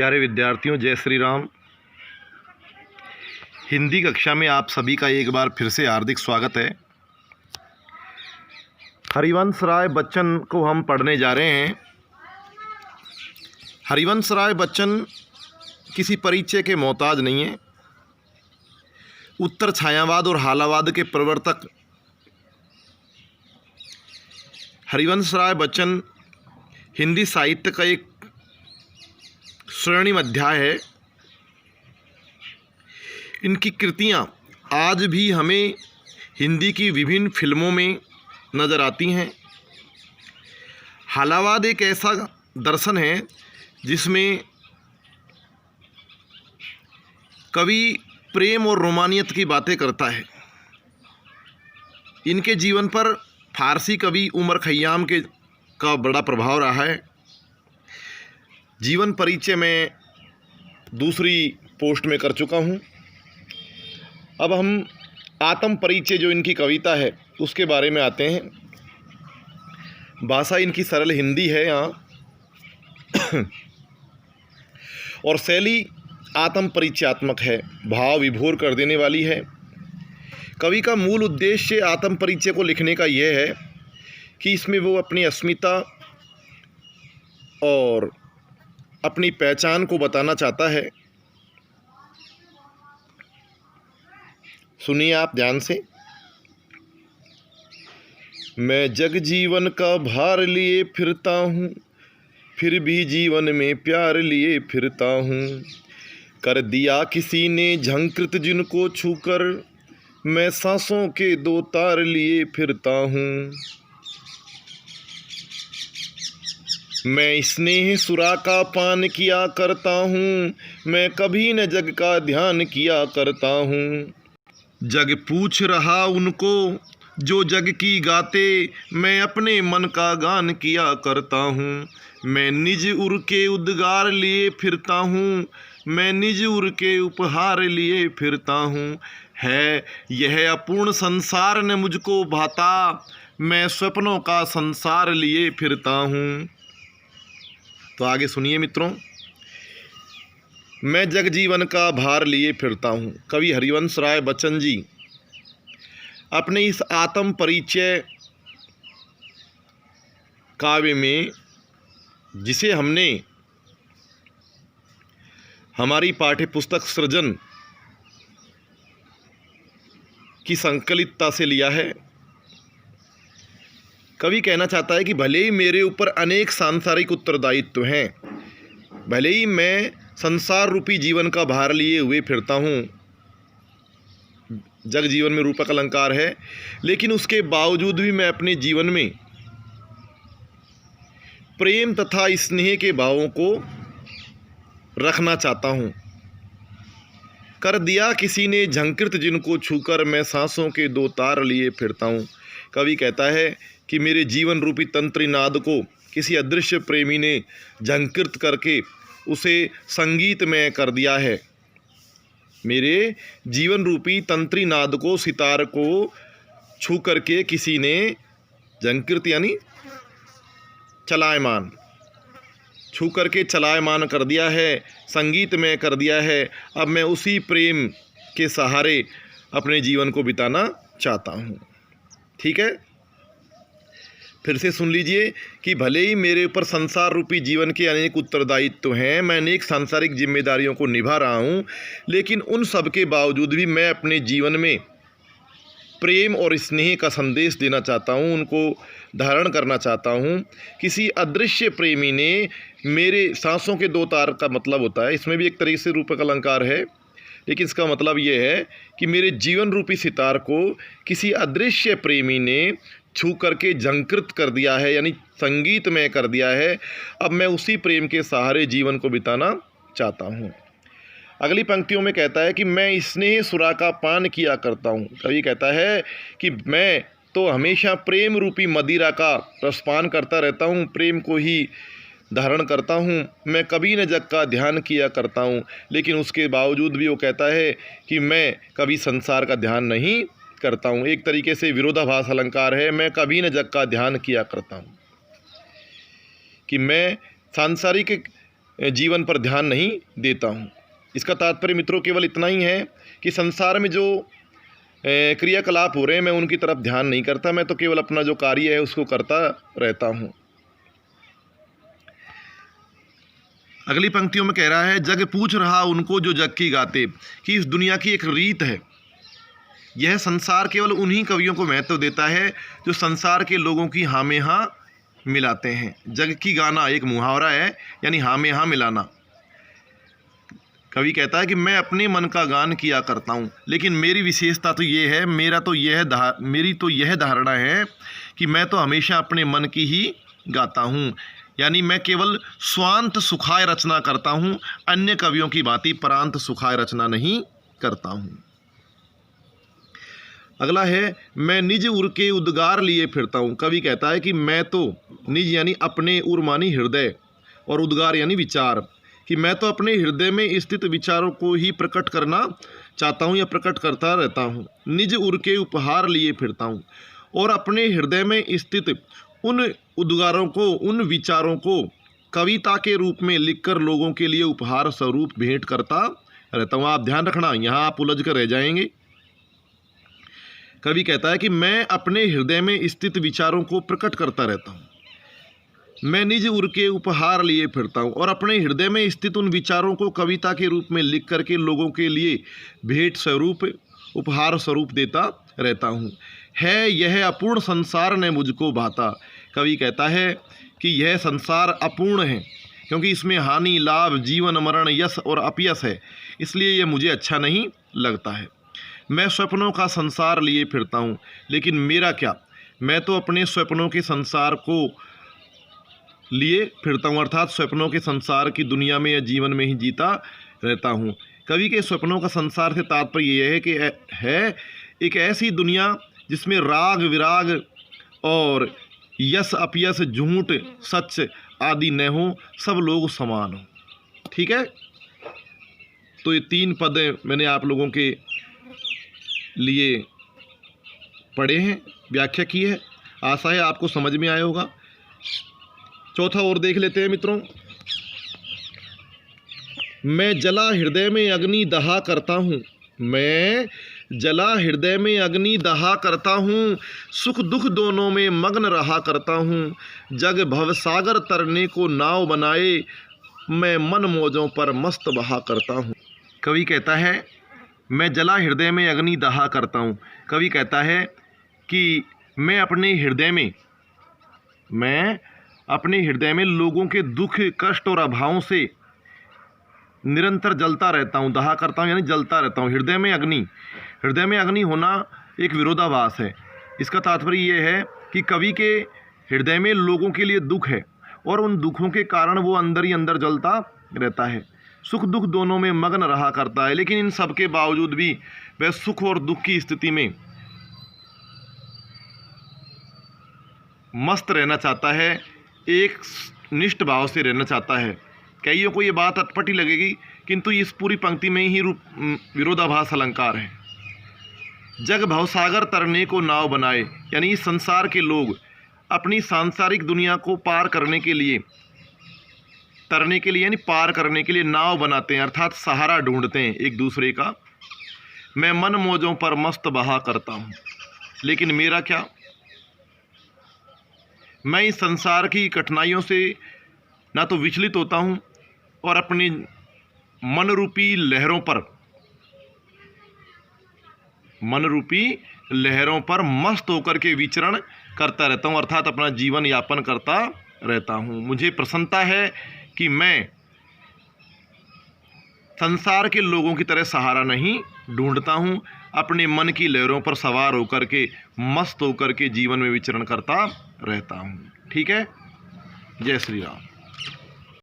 प्यारे विद्यार्थियों, जय श्री राम। हिंदी कक्षा में आप सभी का एक बार फिर से हार्दिक स्वागत है। हरिवंश राय बच्चन को हम पढ़ने जा रहे हैं। हरिवंश राय बच्चन किसी परिचय के मोहताज नहीं है। उत्तर छायावाद और हालावाद के प्रवर्तक हरिवंश राय बच्चन हिंदी साहित्य का एक स्वर्णिम अध्याय है। इनकी कृतियाँ आज भी हमें हिंदी की विभिन्न फिल्मों में नज़र आती हैं। हालावाद एक ऐसा दर्शन है जिसमें कवि प्रेम और रोमानियत की बातें करता है। इनके जीवन पर फारसी कवि उमर खय्याम का बड़ा प्रभाव रहा है। जीवन परिचय में दूसरी पोस्ट में कर चुका हूँ। अब हम आत्म परिचय जो इनकी कविता है उसके बारे में आते हैं। भाषा इनकी सरल हिंदी है यहाँ और शैली आत्म परिचयात्मक है, भाव विभोर कर देने वाली है। कवि का मूल उद्देश्य आत्म परिचय को लिखने का यह है कि इसमें वो अपनी अस्मिता और अपनी पहचान को बताना चाहता है। सुनिए आप ध्यान से। मैं जग जीवन का भार लिए फिरता हूँ, फिर भी जीवन में प्यार लिए फिरता हूँ। कर दिया किसी ने झंकृत जिनको छूकर, मैं सांसों के दो तार लिए फिरता हूँ। मैं स्नेह सुरा का पान किया करता हूँ, मैं कभी न जग का ध्यान किया करता हूँ। जग पूछ रहा उनको जो जग की गाते, मैं अपने मन का गान किया करता हूँ। मैं निज उर के उद्गार लिए फिरता हूँ, मैं निज उर के उपहार लिए फिरता हूँ। है यह अपूर्ण संसार न मुझको भाता, मैं स्वप्नों का संसार लिए फिरता हूँ। तो आगे सुनिए मित्रों। मैं जग जीवन का भार लिए फिरता हूँ। कवि हरिवंश राय बच्चन जी अपने इस आत्म परिचय काव्य में, जिसे हमने हमारी पाठ्य पुस्तक सृजन की संकलितता से लिया है, कवि कहना चाहता है कि भले ही मेरे ऊपर अनेक सांसारिक उत्तरदायित्व हैं, भले ही मैं संसार रूपी जीवन का भार लिए हुए फिरता हूँ, जग जीवन में रूपक अलंकार है, लेकिन उसके बावजूद भी मैं अपने जीवन में प्रेम तथा स्नेह के भावों को रखना चाहता हूँ। कर दिया किसी ने झंकृत जिनको छूकर, मैं सांसों के दो तार लिए फिरता हूँ। कवि कहता है कि मेरे जीवन रूपी तंत्री नाद को किसी अदृश्य प्रेमी ने झंकृत करके उसे संगीतमय कर दिया है। मेरे जीवन रूपी तंत्री नाद को, सितार को छू करके किसी ने झंकृत यानी चलायमान, छू करके चलायमान कर दिया है, संगीतमय कर दिया है। अब मैं उसी प्रेम के सहारे अपने जीवन को बिताना चाहता हूँ। ठीक है, फिर से सुन लीजिए कि भले ही मेरे ऊपर संसार रूपी जीवन के अनेक उत्तरदायित्व हैं, मैं अनेक सांसारिक जिम्मेदारियों को निभा रहा हूँ, लेकिन उन सब के बावजूद भी मैं अपने जीवन में प्रेम और स्नेह का संदेश देना चाहता हूँ, उनको धारण करना चाहता हूँ। किसी अदृश्य प्रेमी ने मेरे सांसों के दो तार का मतलब होता है, इसमें भी एक तरीके से रूपक अलंकार है, लेकिन इसका मतलब ये है कि मेरे जीवन रूपी सितार को किसी अदृश्य प्रेमी ने छू करके झंकृत कर दिया है, यानी संगीतमय कर दिया है। अब मैं उसी प्रेम के सहारे जीवन को बिताना चाहता हूँ। अगली पंक्तियों में कहता है कि मैं स्नेह सुरा का पान किया करता हूँ। कवि कहता है कि मैं तो हमेशा प्रेम रूपी मदिरा का रसपान करता रहता हूँ, प्रेम को ही धारण करता हूँ। मैं कभी न जग का ध्यान किया करता हूँ, लेकिन उसके बावजूद भी वो कहता है कि मैं कभी संसार का ध्यान नहीं करता हूँ। एक तरीके से विरोधाभास अलंकार है, मैं कभी न जग का ध्यान किया करता हूँ, कि मैं सांसारिक जीवन पर ध्यान नहीं देता हूँ। इसका तात्पर्य मित्रों केवल इतना ही है कि संसार में जो क्रियाकलाप हो रहे हैं मैं उनकी तरफ ध्यान नहीं करता, मैं तो केवल अपना जो कार्य है उसको करता रहता हूँ। अगली पंक्तियों में कह रहा है, जग पूछ रहा उनको जो जग की गाते, कि इस दुनिया की एक रीत है। यह संसार केवल उन्हीं कवियों को महत्व देता है जो संसार के लोगों की हाँ में हाँ मिलाते हैं। जग की गाना एक मुहावरा है, यानी हाँ में हाँ मिलाना। कवि कहता है कि मैं अपने मन का गान किया करता हूँ, लेकिन मेरी विशेषता तो ये है, मेरी तो यह धारणा है कि मैं तो हमेशा अपने मन की ही गाता हूँ, यानी मैं केवल स्वांत सुखाय रचना करता हूँ, अन्य कवियों की भांति परांत सुखाय रचना नहीं करता हूँ। अगला है, मैं निज उर के उद्गार लिए फिरता हूँ। कवि कहता है कि मैं तो निज यानी अपने, उर मानी हृदय, और उद्गार यानी विचार, कि मैं तो अपने हृदय में स्थित विचारों को ही प्रकट करना चाहता हूँ या प्रकट करता रहता हूँ। निज उर के उपहार लिए फिरता हूँ, और अपने हृदय में स्थित उन उद्गारों को, उन विचारों को कविता के रूप में लिखकर लोगों के लिए उपहार स्वरूप भेंट करता रहता हूँ। आप ध्यान रखना, यहाँ आप उलझ कर रह जाएंगे। कवि कहता है कि मैं अपने हृदय में स्थित विचारों को प्रकट करता रहता हूँ, मैं निज उर के उपहार लिए फिरता हूँ, और अपने हृदय में स्थित उन विचारों को कविता के रूप में लिख करके लोगों के लिए भेंट स्वरूप, उपहार स्वरूप देता रहता हूँ। है यह अपूर्ण संसार ने मुझको भाता। कवि कहता है कि यह संसार अपूर्ण है, क्योंकि इसमें हानि, लाभ, जीवन, मरण, यश और अपयश है, इसलिए यह मुझे अच्छा नहीं लगता है। मैं स्वप्नों का संसार लिए फिरता हूँ, लेकिन मेरा क्या, मैं तो अपने स्वप्नों के संसार को लिए फिरता हूँ, अर्थात स्वप्नों के संसार की दुनिया में या जीवन में ही जीता रहता हूँ। कवि के स्वप्नों का संसार से तात्पर्य यह है कि है एक ऐसी दुनिया जिसमें राग विराग और यश अपयश, झूठ सच आदि न हो, सब लोग समान हो। ठीक है, तो ये 3 पद मैंने आप लोगों के लिए पढ़े हैं, व्याख्या की है। आशा है आपको समझ में आया होगा। चौथा और देख लेते हैं मित्रों। मैं जला हृदय में अग्नि दहा करता हूँ, मैं जला हृदय में अग्नि दहा करता हूँ, सुख दुख दोनों में मग्न रहा करता हूँ। जग भव सागर तरने को नाव बनाए, मैं मन मौजों पर मस्त बहा करता हूँ। कवि कहता है मैं जला हृदय में अग्नि दहा करता हूँ। कवि कहता है कि मैं अपने हृदय में लोगों के दुख, कष्ट और अभावों से निरंतर जलता रहता हूँ। दहा करता हूँ यानी जलता रहता हूँ। हृदय में अग्नि होना एक विरोधाभास है। इसका तात्पर्य ये है कि कवि के हृदय में लोगों के लिए दुख है और उन दुखों के कारण वो अंदर ही अंदर जलता रहता है। सुख दुख दोनों में मग्न रहा करता है, लेकिन इन सब के बावजूद भी वह सुख और दुख की स्थिति में मस्त रहना चाहता है, एक निष्ठ भाव से रहना चाहता है। कईयों को ये बात अटपटी लगेगी, किंतु इस पूरी पंक्ति में ही विरोधाभास अलंकार है। जग भवसागर तरने को नाव बनाए, यानी इस संसार के लोग अपनी सांसारिक दुनिया को पार करने के लिए, तरने के लिए यानी पार करने के लिए नाव बनाते हैं, अर्थात सहारा ढूंढते हैं एक दूसरे का। मैं मन मौजों पर मस्त बहा करता हूँ, लेकिन मेरा क्या, मैं इस संसार की कठिनाइयों से ना तो विचलित होता हूँ और अपनी मन रूपी लहरों पर मस्त होकर के विचरण करता रहता हूँ, अर्थात अपना जीवन यापन करता रहता हूँ। मुझे प्रसन्नता है कि मैं संसार के लोगों की तरह सहारा नहीं ढूंढता हूँ, अपने मन की लहरों पर सवार होकर के मस्त होकर के जीवन में विचरण करता रहता हूँ। ठीक है, जय श्री राम।